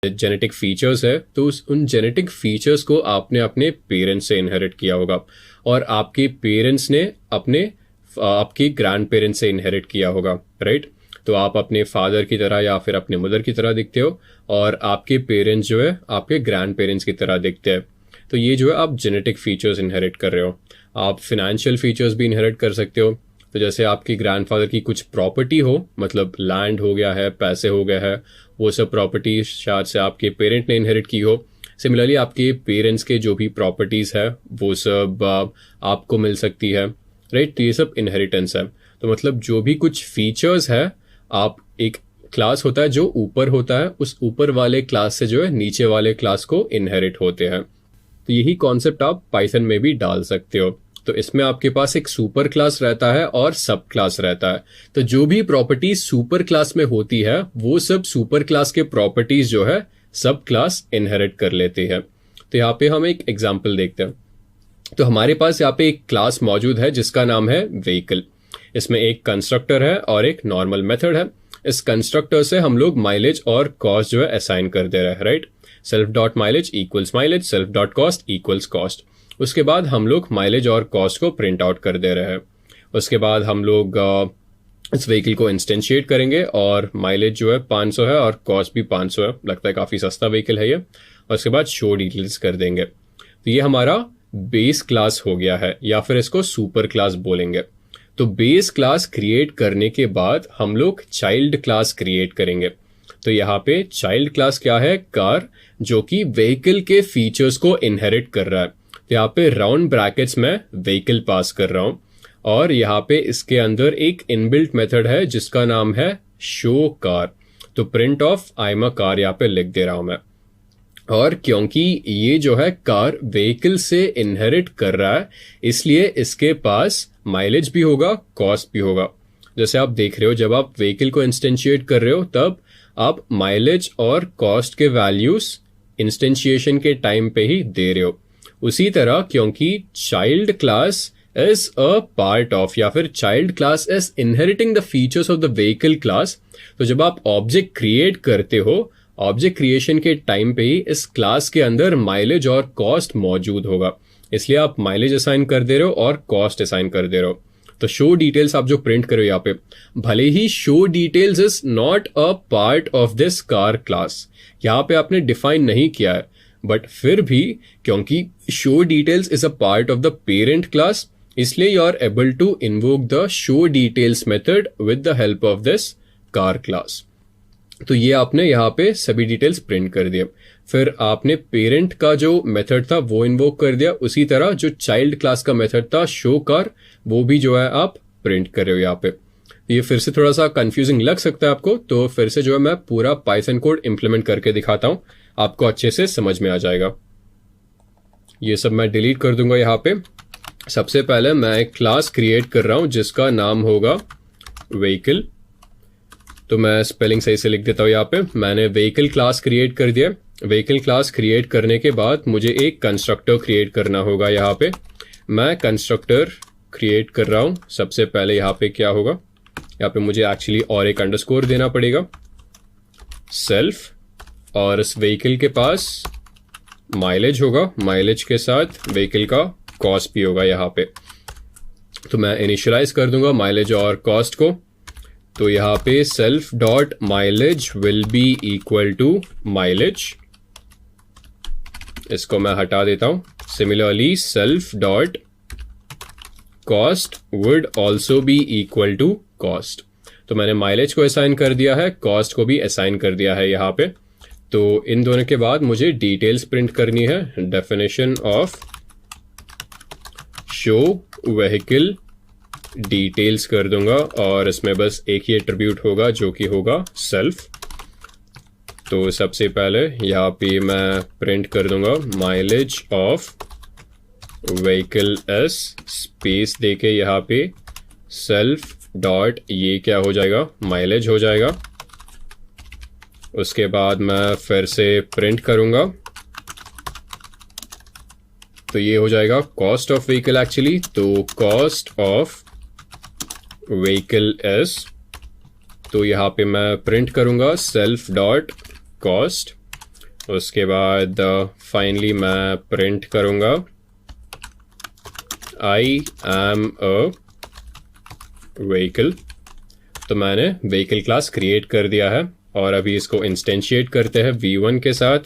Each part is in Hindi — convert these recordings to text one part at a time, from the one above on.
जेनेटिक फीचर्स है तो उन जेनेटिक फीचर्स को आपने अपने पेरेंट्स से इनहेरिट किया होगा और आपके पेरेंट्स ने आपके ग्रैंड पेरेंट्स से इनहेरिट किया होगा, राइट। तो आप अपने फादर की तरह या फिर अपने मदर की तरह दिखते हो और आपके पेरेंट्स जो है आपके ग्रैंड पेरेंट्स की तरह दिखते हैं। तो ये जो है आप जेनेटिक फीचर्स इनहेरिट कर रहे हो। आप फिनेंशियल फीचर्स भी इनहेरिट कर सकते हो। तो जैसे आपकी ग्रैंडफादर की कुछ प्रॉपर्टी हो, मतलब लैंड हो गया है, पैसे हो गए हैं, वो सब प्रॉपर्टी शायद से आपके पेरेंट ने इनहेरिट की हो। सिमिलरली आपके पेरेंट्स के जो भी प्रॉपर्टीज़ है वो सब आपको मिल सकती है, राइट। तो ये सब इनहेरिटेंस है। तो मतलब जो भी कुछ फीचर्स है, आप एक क्लास होता है जो ऊपर होता है, उस ऊपर वाले क्लास से जो है नीचे वाले क्लास को इनहेरिट होते हैं। तो यही कॉन्सेप्ट आप पाइथन में भी डाल सकते हो। तो इसमें आपके पास एक सुपर क्लास रहता है और सब क्लास रहता है। तो जो भी प्रॉपर्टीज सुपर क्लास में होती है वो सब सुपर क्लास के प्रॉपर्टीज जो है सब क्लास इनहेरिट कर लेते हैं। तो यहाँ पे हम एक एग्जांपल देखते हैं। तो हमारे पास यहाँ पे एक क्लास मौजूद है जिसका नाम है व्हीकल। इसमें एक कंस्ट्रक्टर है और एक नॉर्मल मेथड है। इस कंस्ट्रक्टर से हम लोग माइलेज और कॉस्ट जो है असाइन कर दे रहे हैं, right. Self dot mileage equals mileage, self dot cost equals cost. उसके बाद हम लोग माइलेज और कॉस्ट को प्रिंट आउट कर दे रहे हैं। उसके बाद हम लोग इस व्हीकल को इंस्टेंशिएट करेंगे और माइलेज जो है 500 है और कॉस्ट भी 500 है। लगता है काफ़ी सस्ता व्हीकल है ये। और उसके बाद शो डिटेल्स कर देंगे। तो ये हमारा बेस क्लास हो गया है या फिर इसको सुपर क्लास बोलेंगे। तो बेस क्लास क्रिएट करने के बाद हम लोग चाइल्ड क्लास क्रिएट करेंगे। तो यहाँ पे चाइल्ड क्लास क्या है? कार, जो कि व्हीकल के फीचर्स को इनहेरिट कर रहा है। तो यहाँ पे राउंड ब्रैकेट्स में व्हीकल पास कर रहा हूं और यहाँ पे इसके अंदर एक इनबिल्ट मेथड है जिसका नाम है शो कार। तो print of I am a car यहाँ पे लिख दे रहा हूं मैं। और क्योंकि ये जो है कार व्हीकल से इनहेरिट कर रहा है इसलिए इसके पास माइलेज भी होगा, कॉस्ट भी होगा। जैसे आप देख रहे हो जब आप व्हीकल को इंस्टेंशिएट कर रहे हो तब आप माइलेज और कॉस्ट के वैल्यूज इंस्टेंशिएशन के टाइम पे ही दे रहे हो। उसी तरह क्योंकि child class is a part of या फिर child class is inheriting the features of the vehicle class, तो जब आप ऑब्जेक्ट क्रिएट करते हो ऑब्जेक्ट क्रिएशन के टाइम पे ही इस क्लास के अंदर माइलेज और कॉस्ट मौजूद होगा। इसलिए आप माइलेज असाइन कर दे रहे हो और कॉस्ट असाइन कर दे रहे हो। तो शो डिटेल्स आप जो प्रिंट करो यहाँ पे, भले ही show details is not a part of this car class, यहाँ पे आपने डिफाइन नहीं किया है, बट फिर भी क्योंकि show details is a part of the parent class इसलिए you are able to invoke the show details method with the help of this car class. तो ये आपने यहाँ पे सभी डिटेल्स प्रिंट कर दिए। फिर आपने पेरेंट का जो मेथड था वो इन्वोक कर दिया। उसी तरह जो चाइल्ड क्लास का मेथड था शो कार, वो भी जो है आप प्रिंट कर रहे हो यहाँ पे। ये फिर से थोड़ा सा कंफ्यूजिंग लग सकता है आपको, तो फिर से जो है मैं पूरा पाइथन कोड इंप्लीमेंट करके दिखाता हूँ, आपको अच्छे से समझ में आ जाएगा। ये सब मैं डिलीट कर दूंगा यहाँ पे। सबसे पहले मैं एक क्लास क्रिएट कर रहा हूँ जिसका नाम होगा व्हीकल। तो मैं स्पेलिंग सही से लिख देता हूँ यहाँ पे। मैंने व्हीकल क्लास क्रिएट कर दिया। व्हीकल क्लास क्रिएट करने के बाद मुझे एक कंस्ट्रक्टर क्रिएट करना होगा। यहाँ पे मैं कंस्ट्रक्टर क्रिएट कर रहा हूँ। सबसे पहले यहाँ पे क्या होगा, यहाँ पे मुझे एक्चुअली और एक अंडरस्कोर देना पड़ेगा, सेल्फ, और इस व्हीकल के पास माइलेज होगा, माइलेज के साथ व्हीकल का कॉस्ट भी होगा यहाँ पे। तो मैं इनिशियलाइज कर दूंगा माइलेज और कॉस्ट को। तो यहाँ पे self dot mileage will be equal to mileage, इसको मैं हटा देता हूं। Similarly self dot cost would also be equal to cost. तो मैंने माइलेज को असाइन कर दिया है, कॉस्ट को भी असाइन कर दिया है यहाँ पे। तो इन दोनों के बाद मुझे डिटेल्स प्रिंट करनी है। Definition of show vehicle details कर दूंगा और इसमें बस एक ही एट्रीब्यूट होगा जो कि होगा सेल्फ। तो सबसे पहले यहाँ पे मैं प्रिंट कर दूंगा mileage of vehicle S space देके यहाँ पे सेल्फ डॉट ये क्या हो जाएगा, माइलेज हो जाएगा। उसके बाद मैं फिर से प्रिंट करूंगा तो ये हो जाएगा कॉस्ट ऑफ व्हीकल एक्चुअली। तो कॉस्ट ऑफ व्हीकल एस, तो यहाँ पे मैं प्रिंट करूंगा सेल्फ डॉट कॉस्ट। उसके बाद फाइनली मैं प्रिंट करूँगा आई एम अ व्हीकल। तो मैंने व्हीकल क्लास क्रिएट कर दिया है और अभी इसको इंस्टेंशिएट करते हैं v1 के साथ।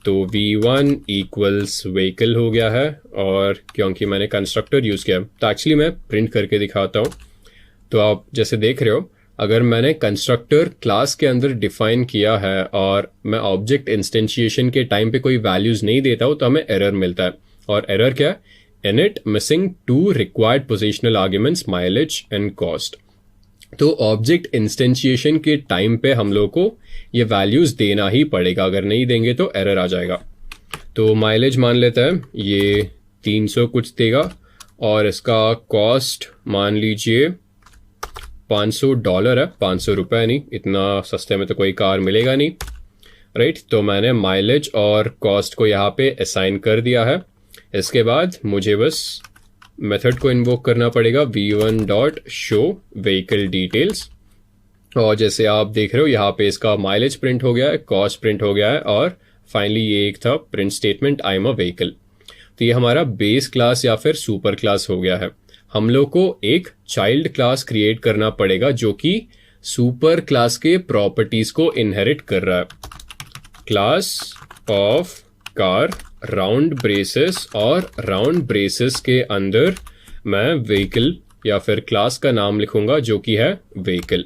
तो v1 इक्वल्स व्हीकल हो गया है, और क्योंकि मैंने कंस्ट्रक्टर यूज़ किया तो एक्चुअली मैं प्रिंट करके दिखाता हूँ। तो आप जैसे देख रहे हो, अगर मैंने कंस्ट्रक्टर क्लास के अंदर डिफाइन किया है और मैं ऑब्जेक्ट इंस्टेंशिएशन के टाइम पे कोई वैल्यूज़ नहीं देता हूँ तो हमें एरर मिलता है। और एरर क्या है? Init missing 2 required positional arguments mileage and cost. तो ऑब्जेक्ट इंस्टेंशिएशन के टाइम पे हम लोग को ये वैल्यूज़ देना ही पड़ेगा, अगर नहीं देंगे तो एरर आ जाएगा। तो माइलेज मान लेता है ये 300 कुछ देगा, और इसका कॉस्ट मान लीजिए $500 है, 500 रुपये नहीं, इतना सस्ते में तो कोई कार मिलेगा नहीं, राइट। तो मैंने माइलेज और कॉस्ट को यहाँ पे असाइन कर दिया है। इसके बाद मुझे बस मेथड को इन्वोक करना पड़ेगा v1.showVehicleDetails, और जैसे आप देख रहे हो यहाँ पे इसका माइलेज प्रिंट हो गया है, कॉस्ट प्रिंट हो गया है, और फाइनली ये एक था print statement I am a vehicle. तो ये हमारा बेस क्लास या फिर सुपर क्लास हो गया है। हम लोग को एक चाइल्ड क्लास क्रिएट करना पड़ेगा जो कि सुपर क्लास के प्रॉपर्टीज को इनहेरिट कर रहा है। Class of car round braces, और राउंड ब्रेसेस के अंदर मैं व्हीकल या फिर क्लास का नाम लिखूंगा जो कि है व्हीकल,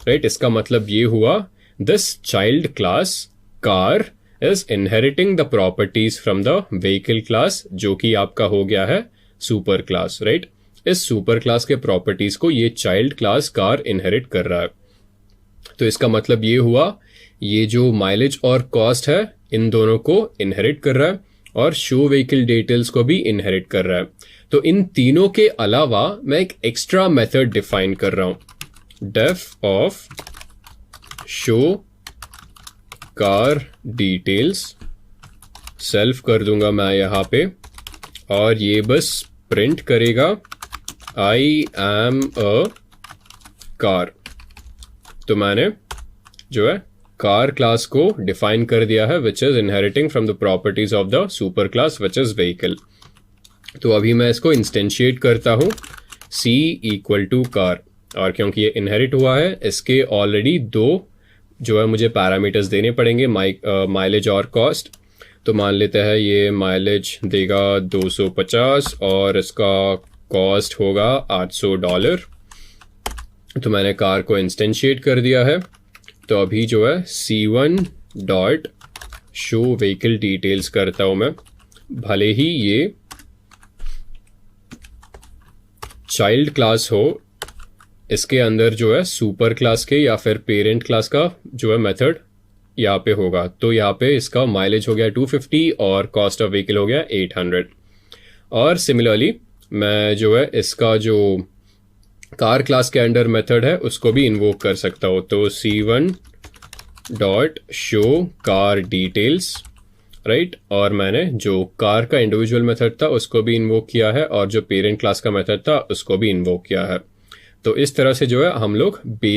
राइट। इसका मतलब ये हुआ this child class car is inheriting the properties from the vehicle class, जो कि आपका हो गया है सुपर क्लास, राइट। इस सुपर क्लास के प्रॉपर्टीज को ये चाइल्ड क्लास कार इनहेरिट कर रहा है। तो इसका मतलब ये हुआ ये जो माइलेज और कॉस्ट है इन दोनों को इनहेरिट कर रहा है, और शो व्हीकल डिटेल्स को भी इनहेरिट कर रहा है। तो इन तीनों के अलावा मैं एक एक्स्ट्रा मेथड डिफाइन कर रहा हूं, def of show car details self कर दूंगा मैं यहाँ पे, और ये बस प्रिंट करेगा आई एम अ कार। तो मैंने जो है कार क्लास को डिफाइन कर दिया है which is inheriting from the properties of the super class which is vehicle. तो अभी मैं इसको इंस्टेंशिएट करता हूँ c इक्वल टू कार, और क्योंकि ये इनहेरिट हुआ है इसके ऑलरेडी 2 जो है मुझे पैरामीटर्स देने पड़ेंगे, माइलेज और कॉस्ट। तो मान लेते हैं ये माइलेज देगा 250 और इसका कॉस्ट होगा $800। तो मैंने कार को इंस्टेंशिएट कर दिया है। तो अभी जो है c1.showVehicleDetails करता हूं मैं, भले ही ये चाइल्ड क्लास हो, इसके अंदर जो है सुपर क्लास के या फिर पेरेंट क्लास का जो है मेथड यहाँ पे होगा। तो यहाँ पे इसका माइलेज हो गया 250 और कॉस्ट ऑफ व्हीकल हो गया 800। और सिमिलरली मैं जो है इसका जो कार क्लास के अंडर मेथड है उसको भी इन्वोक कर सकता हूँ। तो c1.showCarDetails, राइट। और मैंने जो कार का इंडिविजुअल मेथड था उसको भी इन्वोक किया है, और जो पेरेंट क्लास का मेथड था उसको भी इन्वोक किया है। तो इस तरह से जो है हम लोग बेस